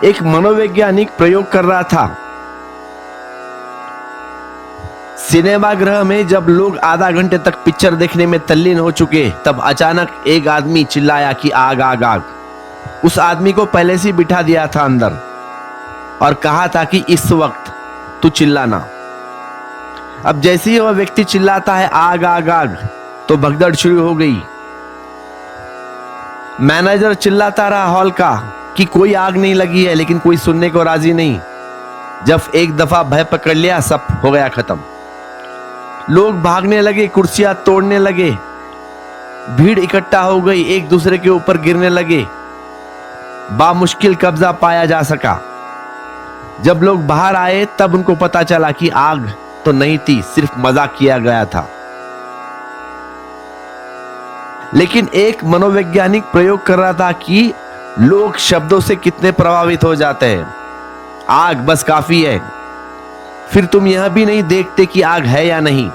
एक मनोवैज्ञानिक प्रयोग कर रहा था। सिनेमागृह में जब लोग आधा घंटे तक पिक्चर देखने में तल्लीन हो चुके, तब अचानक एक आदमी चिल्लाया कि आग आग आग। उस आदमी को पहले से बिठा दिया था अंदर और कहा था कि इस वक्त तू चिल्लाना। अब जैसे ही वह व्यक्ति चिल्लाता है आग आग आग, तो भगदड़ शुरू हो गई। मैनेजर चिल्लाता रहा हॉल का कि कोई आग नहीं लगी है, लेकिन कोई सुनने को राजी नहीं। जब एक दफा भय पकड़ लिया, सब हो गया खत्म। लोग भागने लगे, कुर्सियां तोड़ने लगे, भीड़ इकट्ठा हो गई, एक दूसरे के ऊपर गिरने लगे। बामुश्किल कब्जा पाया जा सका। जब लोग बाहर आए तब उनको पता चला कि आग तो नहीं थी, सिर्फ मजाक किया गया था। लेकिन एक मनोवैज्ञानिक प्रयोग कर रहा था कि लोग शब्दों से कितने प्रभावित हो जाते हैं। आग बस काफी है, फिर तुम यह भी नहीं देखते कि आग है या नहीं।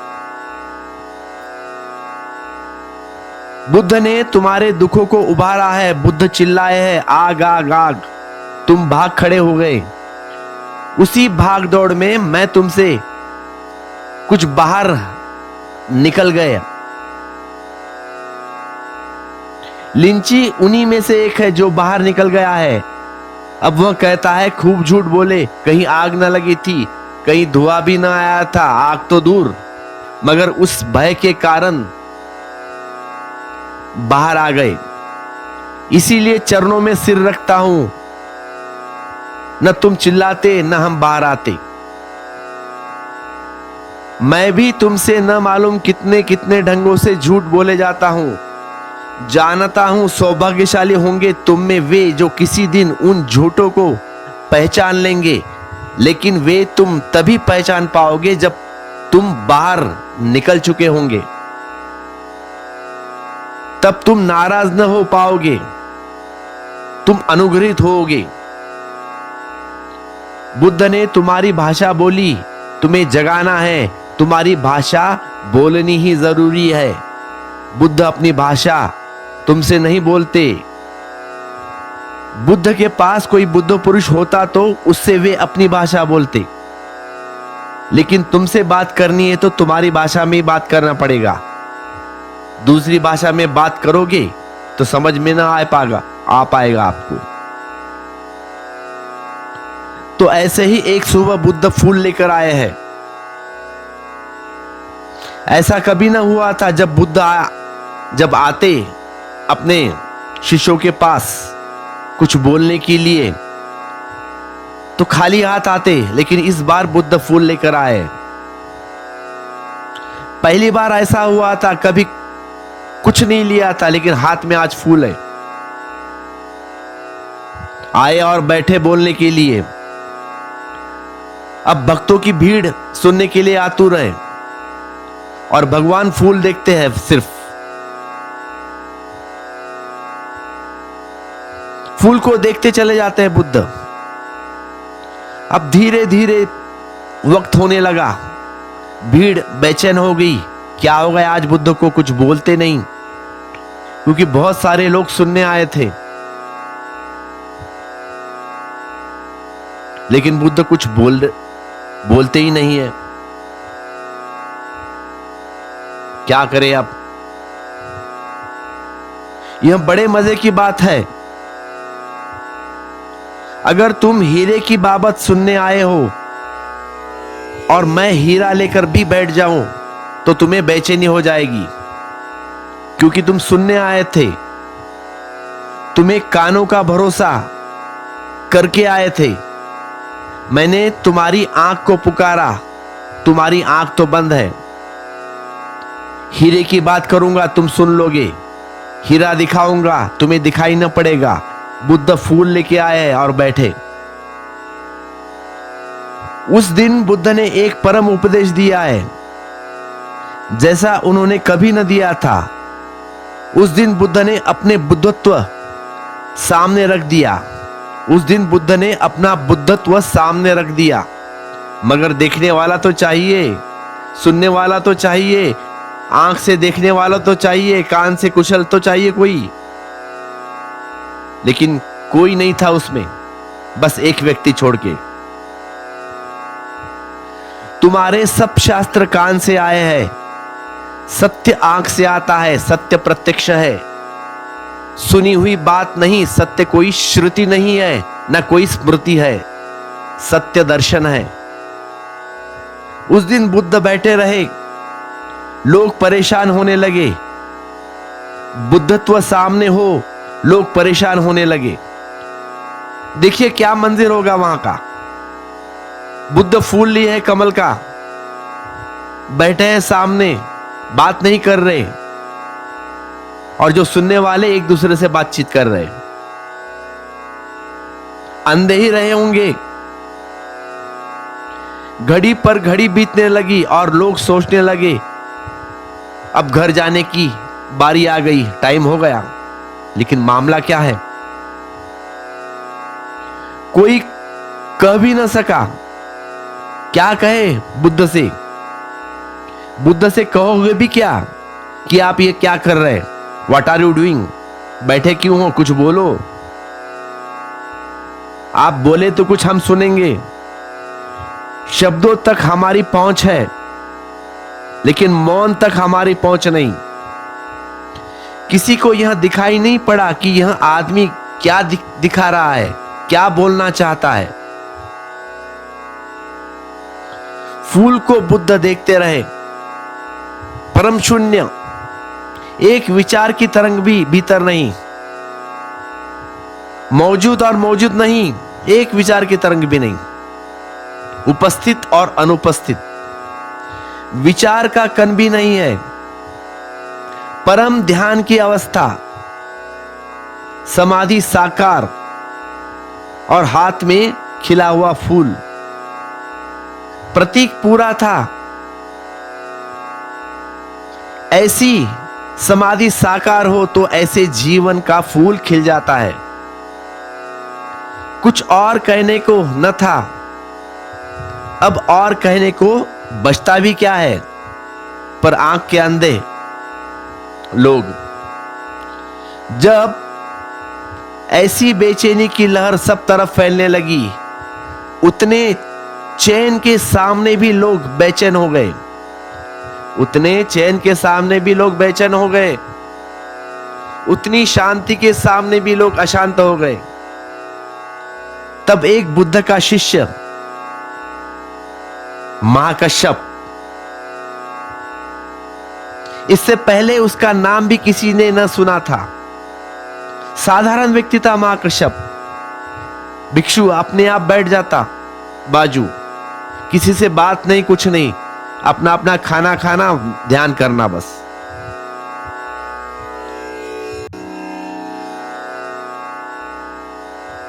बुद्ध ने तुम्हारे दुखों को उभारा है। बुद्ध चिल्लाए है आग आग आग, तुम भाग खड़े हो गए। उसी भाग दौड़ में मैं तुमसे कुछ बाहर निकल गए। लिंची उन्हीं में से एक है जो बाहर निकल गया है। अब वह कहता है खूब झूठ बोले, कहीं आग न लगी थी, कहीं धुआं भी ना आया था, आग तो दूर, मगर उस भय के कारण बाहर आ गए। इसीलिए चरणों में सिर रखता हूं, न तुम चिल्लाते न हम बाहर आते। मैं भी तुमसे न मालूम कितने कितने ढंगों से झूठ बोले जाता हूं। जानता हूं सौभाग्यशाली होंगे तुम में वे जो किसी दिन उन झूठों को पहचान लेंगे, लेकिन वे तुम तभी पहचान पाओगे जब तुम बाहर निकल चुके होंगे। तब तुम नाराज न हो पाओगे, तुम अनुग्रहित होोगे। बुद्ध ने तुम्हारी भाषा बोली, तुम्हें जगाना है, तुम्हारी भाषा बोलनी ही जरूरी है। बुद्ध अपनी भाषा तुमसे नहीं बोलते। बुद्ध के पास कोई बुद्ध पुरुष होता तो उससे वे अपनी भाषा बोलते, लेकिन तुमसे बात करनी है तो तुम्हारी भाषा में ही बात करना पड़ेगा। दूसरी भाषा में बात करोगे तो समझ में ना आ पाएगा आपको। तो ऐसे ही एक सुबह बुद्ध फूल लेकर आए हैं। ऐसा कभी ना हुआ था जब आते अपने शिष्यों के पास कुछ बोलने के लिए तो खाली हाथ आते, लेकिन इस बार बुद्ध फूल लेकर आए। पहली बार ऐसा हुआ था, कभी कुछ नहीं लिया था, लेकिन हाथ में आज फूल है। आए और बैठे बोलने के लिए। अब भक्तों की भीड़ सुनने के लिए आतुर है और भगवान फूल देखते हैं सिर्फ। फूल को देखते चले जाते हैं बुद्ध। अब धीरे धीरे वक्त होने लगा, भीड़ बेचैन हो गई। क्या हो गया आज बुद्ध को कुछ बोलते नहीं, क्योंकि बहुत सारे लोग सुनने आए थे, लेकिन बुद्ध कुछ बोलते ही नहीं है। क्या करें अब? यह बड़े मजे की बात है। अगर तुम हीरे की बाबत सुनने आए हो और मैं हीरा लेकर भी बैठ जाऊं तो तुम्हें बेचैनी हो जाएगी, क्योंकि तुम सुनने आए थे। तुम्हें कानों का भरोसा करके आए थे। मैंने तुम्हारी आंख को पुकारा, तुम्हारी आंख तो बंद है। हीरे की बात करूंगा, तुम सुन लोगे। हीरा दिखाऊंगा, तुम्हें दिखाई न पड़ेगा। बुद्ध फूल लेके आए और बैठे। उस दिन बुद्ध ने एक परम उपदेश दिया है, जैसा उन्होंने कभी न दिया था। उस दिन बुद्ध ने अपने बुद्धत्व सामने रख दिया। उस दिन बुद्ध ने अपना बुद्धत्व सामने रख दिया। मगर देखने वाला तो चाहिए, सुनने वाला तो चाहिए, आंख से देखने वाला तो चाहिए, कान से कुशल तो चाहिए कोई। लेकिन कोई नहीं था उसमें। बस एक व्यक्ति छोड़ के। तुम्हारे सब शास्त्र कान से आए हैं, सत्य आंख से आता है, सत्य प्रत्यक्ष है, सुनी हुई बात नहीं, सत्य कोई श्रुति नहीं है, न कोई स्मृति है, सत्य दर्शन है। उस दिन बुद्ध बैठे रहे, लोग परेशान होने लगे। बुद्धत्व सामने हो, लोग परेशान होने लगे। देखिए क्या मंदिर होगा वहां का। बुद्ध फूल लिए है कमल का, बैठे हैं सामने, बात नहीं कर रहे, और जो सुनने वाले एक दूसरे से बातचीत कर रहे। अंधे ही रहे होंगे। घड़ी पर घड़ी बीतने लगी और लोग सोचने लगे अब घर जाने की बारी आ गई, टाइम हो गया। लेकिन मामला क्या है, कोई कह भी ना सका। क्या कहे बुद्ध से? बुद्ध से कहोगे भी क्या कि आप ये क्या कर रहे हैं, व्हाट आर यू डूइंग, बैठे क्यों हो, कुछ बोलो। आप बोले तो कुछ हम सुनेंगे। शब्दों तक हमारी पहुंच है, लेकिन मौन तक हमारी पहुंच नहीं। किसी को यह दिखाई नहीं पड़ा कि यह आदमी क्या दिखा रहा है, क्या बोलना चाहता है। फूल को बुद्ध देखते रहे, परम शून्य, एक विचार की तरंग भी भीतर नहीं, मौजूद और मौजूद नहीं, एक विचार की तरंग भी नहीं, उपस्थित और अनुपस्थित, विचार का कण भी नहीं है। परम ध्यान की अवस्था, समाधि साकार और हाथ में खिला हुआ फूल, प्रतीक पूरा था। ऐसी समाधि साकार हो तो ऐसे जीवन का फूल खिल जाता है। कुछ और कहने को न था, अब और कहने को बचता भी क्या है। पर आंख के अंधे लोग, जब ऐसी बेचैनी की लहर सब तरफ फैलने लगी, उतने चैन के सामने भी लोग बेचैन हो गए, उतने चैन के सामने भी लोग बेचैन हो गए, उतनी शांति के सामने भी लोग अशांत हो गए। तब एक बुद्ध का शिष्य महाकश्यप, इससे पहले उसका नाम भी किसी ने न सुना था, साधारण व्यक्ति था महाकश्यप। भिक्षु अपने आप बैठ जाता बाजू, किसी से बात नहीं, कुछ नहीं, अपना अपना खाना खाना, ध्यान करना बस।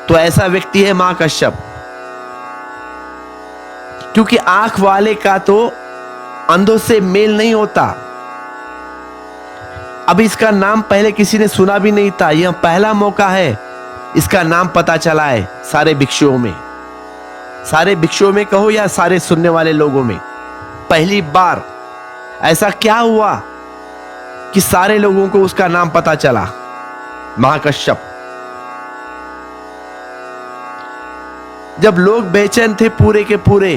तो ऐसा व्यक्ति है महाकश्यप। क्योंकि आंख वाले का तो अंधों से मेल नहीं होता। अब इसका नाम पहले किसी ने सुना भी नहीं था, यह पहला मौका है इसका नाम पता चला है सारे भिक्षुओं में, सारे भिक्षुओं में कहो या सारे सुनने वाले लोगों में। पहली बार ऐसा क्या हुआ कि सारे लोगों को उसका नाम पता चला, महाकश्यप। जब लोग बेचैन थे पूरे के पूरे,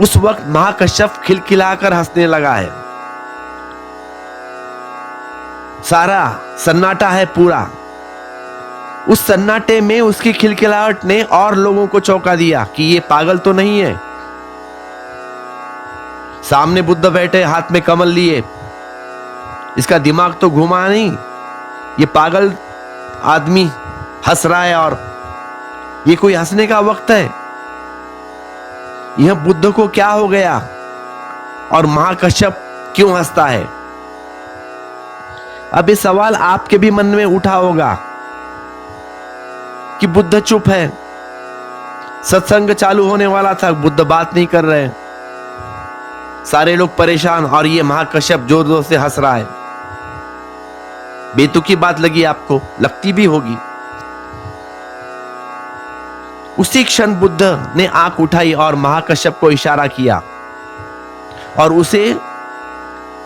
उस वक्त महाकश्यप खिलखिलाकर हंसने लगा है। सारा सन्नाटा है पूरा, उस सन्नाटे में उसकी खिलखिलाहट ने और लोगों को चौंका दिया कि ये पागल तो नहीं है। सामने बुद्ध बैठे, हाथ में कमल लिए, इसका दिमाग तो घुमा नहीं, ये पागल आदमी हंस रहा है और ये कोई हंसने का वक्त है? यह बुद्ध को क्या हो गया और महाकश्यप क्यों हंसता है? अब ये सवाल आपके भी मन में उठा होगा कि बुद्ध चुप है, सत्संग चालू होने वाला था, बुद्ध बात नहीं कर रहे, सारे लोग परेशान और ये महाकश्यप जोर जोर से हंस रहा है। बेतुकी बात लगी आपको, लगती भी होगी। उसी क्षण बुद्ध ने आंख उठाई और महाकश्यप को इशारा किया और उसे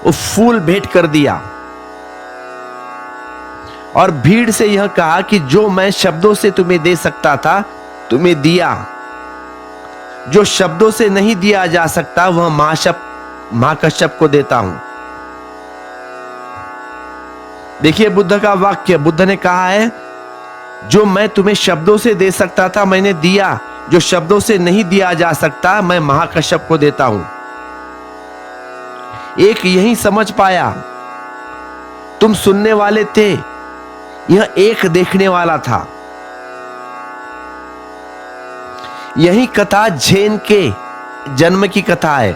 वो फूल भेंट कर दिया और भीड़ से यह कहा कि जो मैं शब्दों से तुम्हें दे सकता था तुम्हें दिया, जो शब्दों से नहीं दिया जा सकता वह महाकश्यप को देता हूं। देखिए बुद्ध का वाक्य, बुद्ध ने कहा है जो मैं तुम्हें शब्दों से दे सकता था मैंने दिया, जो शब्दों से नहीं दिया जा सकता मैं महाकश्यप को देता हूं। एक यही समझ पाया, तुम सुनने वाले थे, यह एक देखने वाला था। यही कथा झेन के जन्म की कथा है।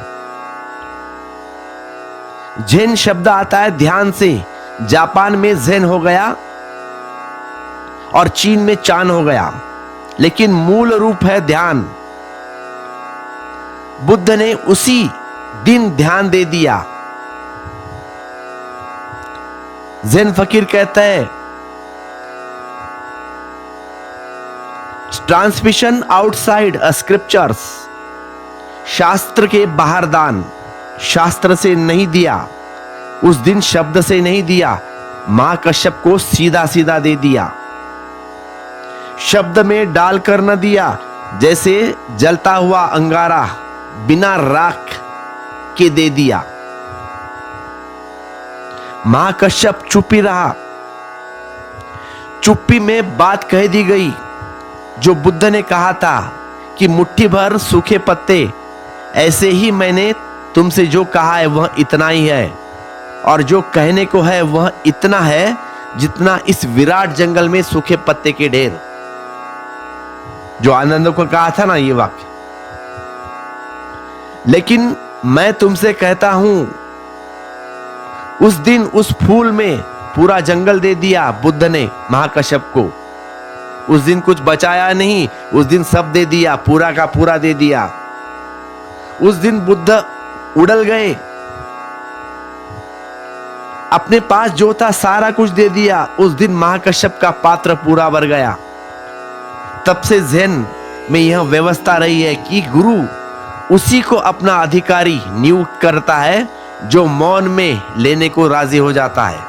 झेन शब्द आता है ध्यान से, जापान में ज़ेन हो गया और चीन में चान हो गया, लेकिन मूल रूप है ध्यान। बुद्ध ने उसी दिन ध्यान दे दिया। ज़ेन फकीर कहता है ट्रांसमिशन आउटसाइड स्क्रिप्चर्स, शास्त्र के बाहर दान, शास्त्र से नहीं दिया, उस दिन शब्द से नहीं दिया, महाकश्यप को सीधा सीधा दे दिया, शब्द में डालकर न दिया, जैसे जलता हुआ अंगारा बिना राख के दे दिया। महाकश्यप चुप्पी रहा, चुप्पी में बात कह दी गई। जो बुद्ध ने कहा था कि मुट्ठी भर सूखे पत्ते, ऐसे ही मैंने तुमसे जो कहा है वह इतना ही है, और जो कहने को है वह इतना है जितना इस विराट जंगल में सूखे पत्ते के ढेर। जो आनंद को कहा था ना ये वाक्य। लेकिन मैं तुमसे कहता हूं, उस दिन उस फूल में पूरा जंगल दे दिया बुद्ध ने महाकश्यप को। उस दिन कुछ बचाया नहीं, उस दिन सब दे दिया, पूरा का पूरा दे दिया। उस दिन बुद्ध उड़ल गए, अपने पास जो था सारा कुछ दे दिया। उस दिन महाकश्यप का पात्र पूरा भर गया। तब से ज़ेन में यह व्यवस्था रही है कि गुरु उसी को अपना अधिकारी नियुक्त करता है जो मौन में लेने को राजी हो जाता है।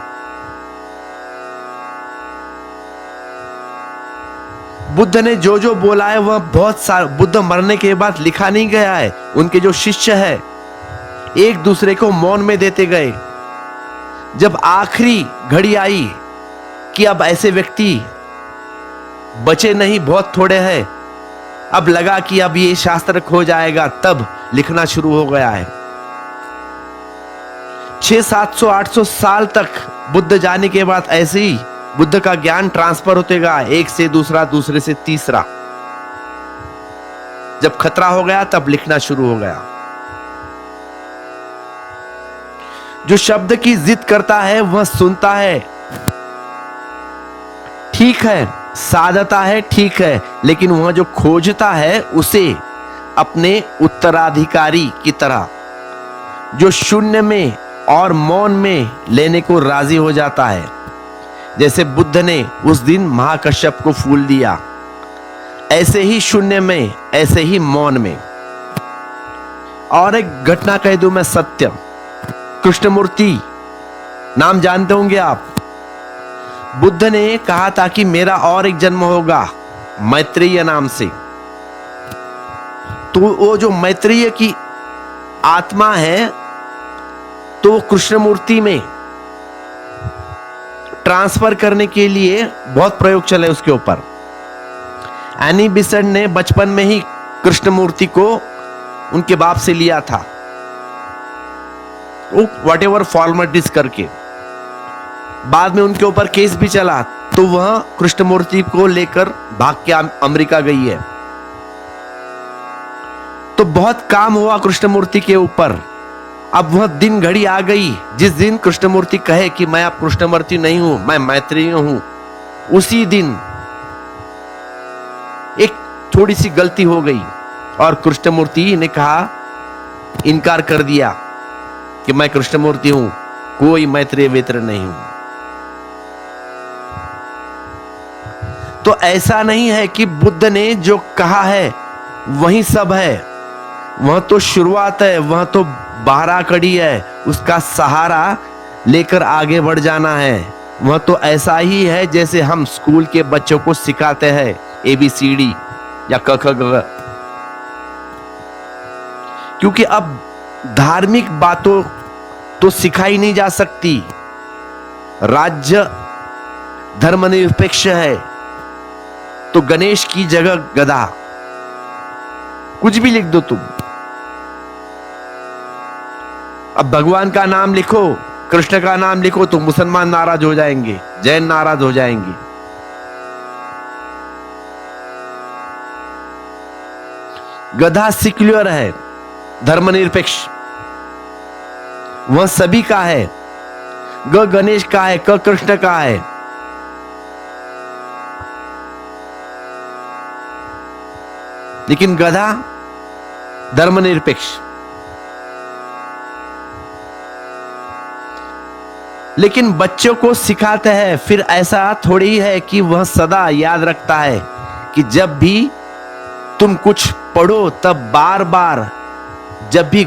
बुद्ध ने जो जो बोला है वह बहुत सारा, बुद्ध मरने के बाद लिखा नहीं गया है। उनके जो शिष्य है एक दूसरे को मौन में देते गए। जब आखिरी घड़ी आई कि अब ऐसे व्यक्ति बचे नहीं, बहुत थोड़े हैं, अब लगा कि अब ये शास्त्र खो जाएगा, तब लिखना शुरू हो गया है। 600-700-800 साल तक बुद्ध जाने के बाद ऐसे ही बुद्ध का ज्ञान ट्रांसफर होते गया, एक से दूसरा, दूसरे से तीसरा। जब खतरा हो गया तब लिखना शुरू हो गया। जो शब्द की जिद करता है वह सुनता है, ठीक है, साधता है, ठीक है, लेकिन वह जो खोजता है उसे अपने उत्तराधिकारी की तरह, जो शून्य में और मौन में लेने को राजी हो जाता है। जैसे बुद्ध ने उस दिन महाकश्यप को फूल दिया, ऐसे ही शून्य में, ऐसे ही मौन में। और एक घटना कह दूं मैं, सत्य। कृष्णमूर्ति नाम जानते होंगे आप। बुद्ध ने कहा था कि मेरा और एक जन्म होगा मैत्रेय नाम से। तो वो जो मैत्रेय की आत्मा है तो कृष्णमूर्ति में ट्रांसफर करने के लिए बहुत प्रयोग चले उसके ऊपर। एनी बिसेंट ने बचपन में ही कृष्णमूर्ति को उनके बाप से लिया था, वो व्हाटएवर फॉर्मेलिटीज करके। बाद में उनके ऊपर केस भी चला, तो वह कृष्णमूर्ति को लेकर भाग के अमेरिका गई है। तो बहुत काम हुआ कृष्णमूर्ति के ऊपर। अब वह दिन घड़ी आ गई जिस दिन कृष्णमूर्ति कहे कि मैं अब कृष्णमूर्ति नहीं हूं, मैं मैत्रेय हूं। उसी दिन एक थोड़ी सी गलती हो गई और कृष्णमूर्ति ने कहा, इनकार कर दिया कि मैं कृष्णमूर्ति हूं, कोई मैत्रेय वेत्र नहीं हूं। तो ऐसा नहीं है कि बुद्ध ने जो कहा है वही सब है। वह तो शुरुआत है, वह तो बारह कड़ी है, उसका सहारा लेकर आगे बढ़ जाना है। वह तो ऐसा ही है जैसे हम स्कूल के बच्चों को सिखाते हैं ABCD या क ख ग घ। क्योंकि अब धार्मिक बातों तो सिखाई नहीं जा सकती। राज्य धर्मनिरपेक्ष है, तो गणेश की जगह गधा, कुछ भी लिख दो तुम। अब भगवान का नाम लिखो, कृष्ण का नाम लिखो, तो मुसलमान नाराज हो जाएंगे, जैन नाराज हो जाएंगे। गधा सेक्युलर है, धर्मनिरपेक्ष, वह सभी का है। ग गणेश का है, क कृष्ण का है। लेकिन गधा धर्मनिरपेक्ष। लेकिन बच्चों को सिखाते हैं, फिर ऐसा थोड़ी है कि वह सदा याद रखता है कि जब भी तुम कुछ पढ़ो तब बार बार जब भी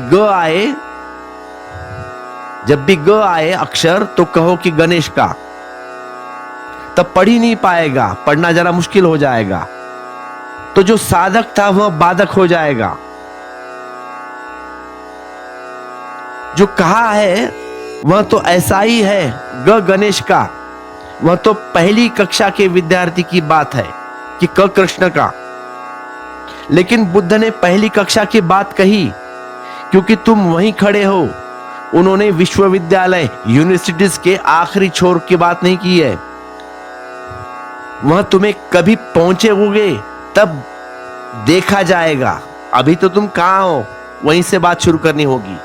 ग आए अक्षर तो कहो कि गणेश का। तब पढ़ ही नहीं पाएगा, पढ़ना जरा मुश्किल हो जाएगा। तो जो साधक था वह बाधक हो जाएगा। जो कहा है वह तो ऐसा ही है, ग गणेश का। वह तो पहली कक्षा के विद्यार्थी की बात है कि क कृष्ण का। लेकिन बुद्ध ने पहली कक्षा की बात कही क्योंकि तुम वहीं खड़े हो। उन्होंने विश्वविद्यालय यूनिवर्सिटीज के आखिरी छोर की बात नहीं की है। वह तुम्हें कभी पहुंचे होगे तब देखा जाएगा। अभी तो तुम कहां हो, वहीं से बात शुरू करनी होगी।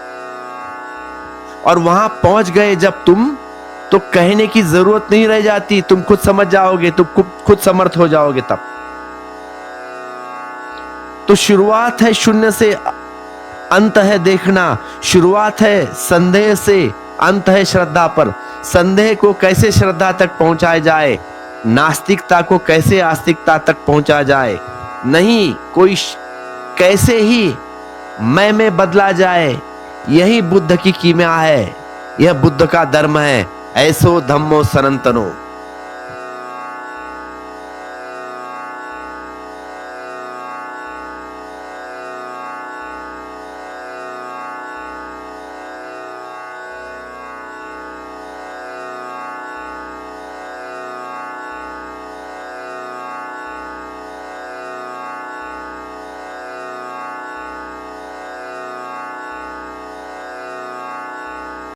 और वहां पहुंच गए जब तुम, तो कहने की जरूरत नहीं रह जाती, तुम खुद समझ जाओगे, तुम खुद समर्थ हो जाओगे तब। तो शुरुआत है शून्य से, अंत है देखना। शुरुआत है संदेह से, अंत है श्रद्धा पर। संदेह को कैसे श्रद्धा तक पहुंचाया जाए, नास्तिकता को कैसे आस्तिकता तक पहुंचा जाए, नहीं कोई कैसे ही मैं में बदला जाए, यही बुद्ध की कीमिया है। यह बुद्ध का धर्म है। ऐसो धम्मो सनातनो।